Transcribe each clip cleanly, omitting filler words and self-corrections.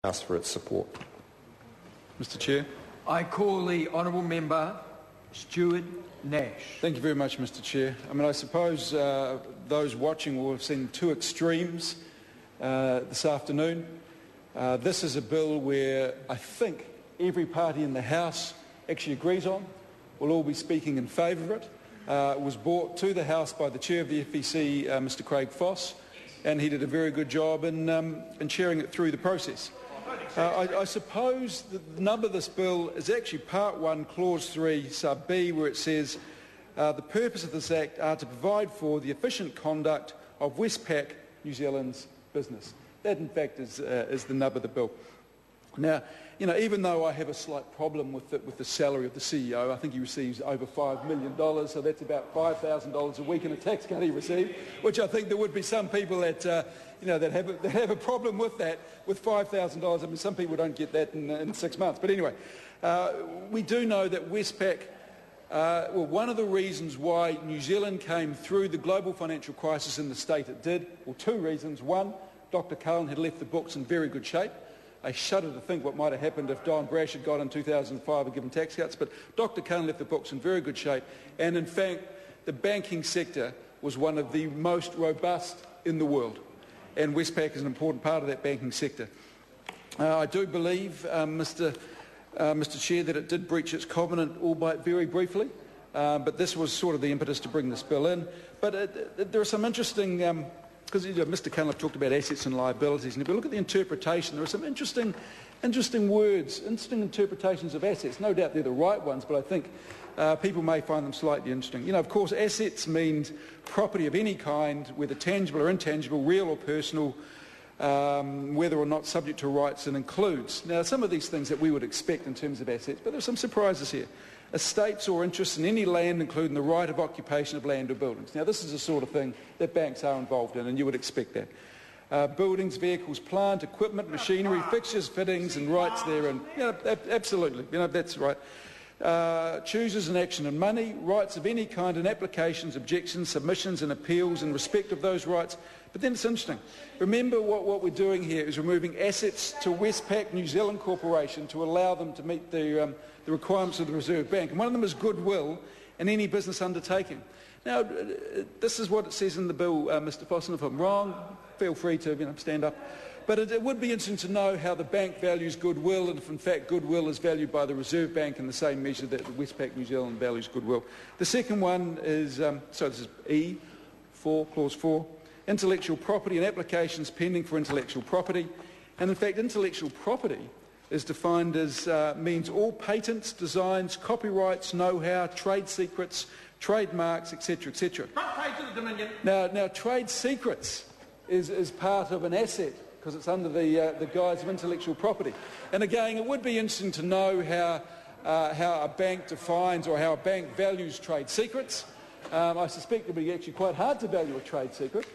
ask for its support. Mr Chair. I call the honourable member Stuart Nash. Thank you very much, Mr Chair. I suppose those watching will have seen two extremes this afternoon. This is a bill where I think every party in the House actually agrees on. We'll all be speaking in favour of it. It was brought to the House by the Chair of the FEC, Mr Craig Foss, and he did a very good job in chairing it through the process. I suppose the nub of this bill is actually Part 1, Clause 3, Sub B, where it says the purpose of this Act are to provide for the efficient conduct of Westpac, New Zealand's business. That, in fact, is the nub of the bill. Now, even though I have a slight problem with the salary of the CEO, I think he receives over $5 million, so that's about $5,000 a week in a tax cut he received, which I think there would be some people that that have a problem with that, with $5,000. Some people don't get that in 6 months. But anyway, we do know that Westpac, one of the reasons why New Zealand came through the global financial crisis in the state it did, two reasons. One, Dr Cullen had left the books in very good shape. I shudder to think what might have happened if Don Brash had got in 2005 and given tax cuts, but Dr Cullen left the books in very good shape, and in fact the banking sector was one of the most robust in the world, and Westpac is an important part of that banking sector. I do believe, Mr Chair, that it did breach its covenant, albeit very briefly, but this was sort of the impetus to bring this bill in. But there are some interesting... because Mr Cunliffe talked about assets and liabilities, and if you look at the interpretation, there are some interesting words, interesting interpretations of assets. No doubt they're the right ones, but I think people may find them slightly interesting. Of course, assets means property of any kind, whether tangible or intangible, real or personal, whether or not subject to rights, and includes. Now, some of these things that we would expect in terms of assets, but there are some surprises here. Estates or interests in any land, including the right of occupation of land or buildings. Now, this is the sort of thing that banks are involved in, and you would expect that. Buildings, vehicles, plant, equipment, machinery, fixtures, fittings, and rights therein. Absolutely. That's right. Chooses an action and money, rights of any kind and applications, objections, submissions, and appeals in respect of those rights. But then it's interesting. Remember what we're doing here is removing assets to Westpac New Zealand Corporation to allow them to meet the requirements of the Reserve Bank. And one of them is goodwill in any business undertaking. Now, this is what it says in the bill, Mr Foss, and if I'm wrong, feel free to stand up. But it would be interesting to know how the bank values goodwill, and if in fact goodwill is valued by the Reserve Bank in the same measure that the Westpac New Zealand values goodwill. The second one is, this is E4, Clause 4, intellectual property and applications pending for intellectual property. And in fact, intellectual property is defined as means all patents, designs, copyrights, know-how, trade secrets, trademarks, etc., etc. Now, trade secrets is part of an asset because it's under the guise of intellectual property. And again, it would be interesting to know how a bank defines or how a bank values trade secrets. I suspect it would be actually quite hard to value a trade secret,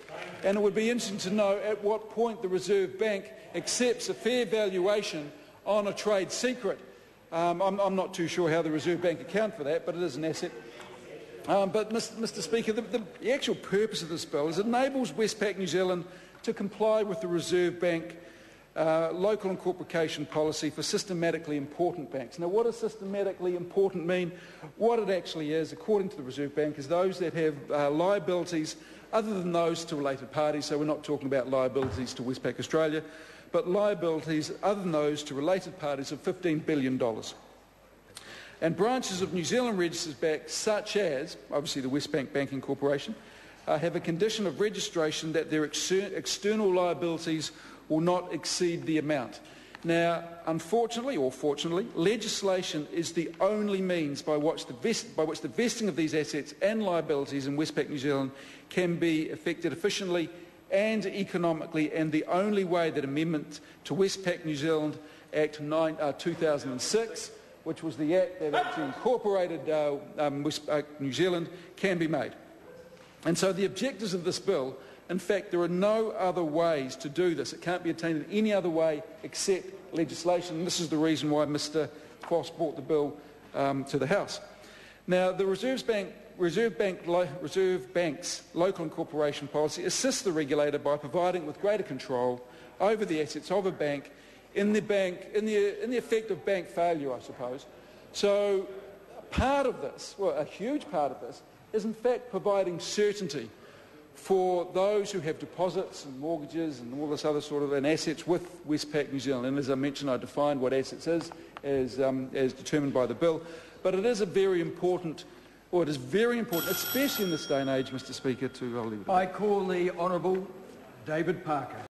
and it would be interesting to know at what point the Reserve Bank accepts a fair valuation on a trade secret. I'm not too sure how the Reserve Bank account for that, but it is an asset. But, Mr Speaker, the actual purpose of this bill is it enables Westpac New Zealand to comply with the Reserve Bank local incorporation policy for systematically important banks. Now, what does systematically important mean? What it actually is, according to the Reserve Bank, is those that have liabilities other than those to related parties. So we're not talking about liabilities to Westpac Australia, but liabilities other than those to related parties of $15 billion. And branches of New Zealand registered banks, such as, obviously, the Westpac Banking Corporation, have a condition of registration that their external liabilities will not exceed the amount. Now, unfortunately or fortunately, legislation is the only means by which the vesting of these assets and liabilities in Westpac New Zealand can be effected efficiently and economically, and the only way that amendment to Westpac New Zealand Act 2006, which was the act that actually incorporated Westpac New Zealand, can be made. And so the objectives of this bill, in fact, there are no other ways to do this. It can't be attained in any other way except legislation. And this is the reason why Mr Foss brought the bill to the House. Now, the Reserve Bank's local incorporation policy assists the regulator by providing with greater control over the assets of a bank in the effect of bank failure, I suppose. So part of this, well, a huge part of this, is in fact providing certainty for those who have deposits and mortgages and all this other sort of and assets with Westpac New Zealand. And as I mentioned, I defined what assets is as determined by the bill. But it is very important, especially in this day and age, Mr. Speaker, I'll leave it at that. I call the Honourable David Parker.